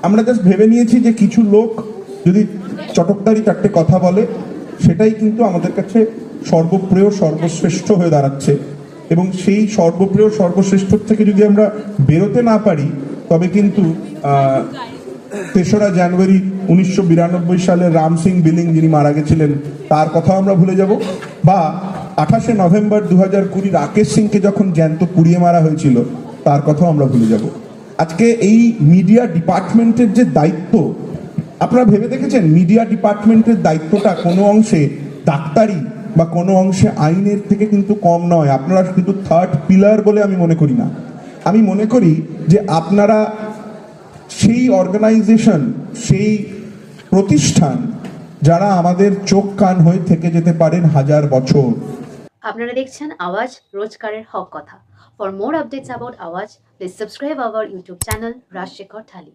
আমরা জাস্ট ভেবে নিয়েছি যে কিছু লোক যদি চটকদারি চারটে কথা বলে সেটাই কিন্তু আমাদের কাছে সর্বপ্রিয় সর্বশ্রেষ্ঠ হয়ে দাঁড়াচ্ছে, এবং সেই সর্বপ্রিয় সর্বশ্রেষ্ঠ থেকে যদি আমরা বেরোতে না পারি তবে কিন্তু ৩রা জানুয়ারি 1992 সালে রাম সিং বিলিং যিনি মারা গেছিলেন তার কথাও আমরা ভুলে যাব, বা 28শে নভেম্বর 2020 রাকেশ সিংকে যখন জ্যান্ত পুড়িয়ে মারা হয়েছিল তার কথাও আমরা ভুলে যাব। আজকে এই মিডিয়া ডিপার্টমেন্টের যে দায়িত্ব, আপনারা ভেবে দেখেছেন মিডিয়া ডিপার্টমেন্টের দায়িত্বটা কোনো অংশে ডাক্তারি বা কোনো অংশে আইনের থেকে কিন্তু কম নয়। আপনারা কিন্তু থার্ড পিলার বলে আমি মনে করি না। আমি মনে করি যে আপনারা সেই অর্গানাইজেশন, সেই প্রতিষ্ঠান যারা আমাদের চোখ কান হয়ে থেকে যেতে পারেন হাজার বছর। আপনারা দেখছেন আওয়াজ, রোজকারের হক কথা। For more updates about Awaaz, please subscribe our YouTube channel Rajshekhar thali.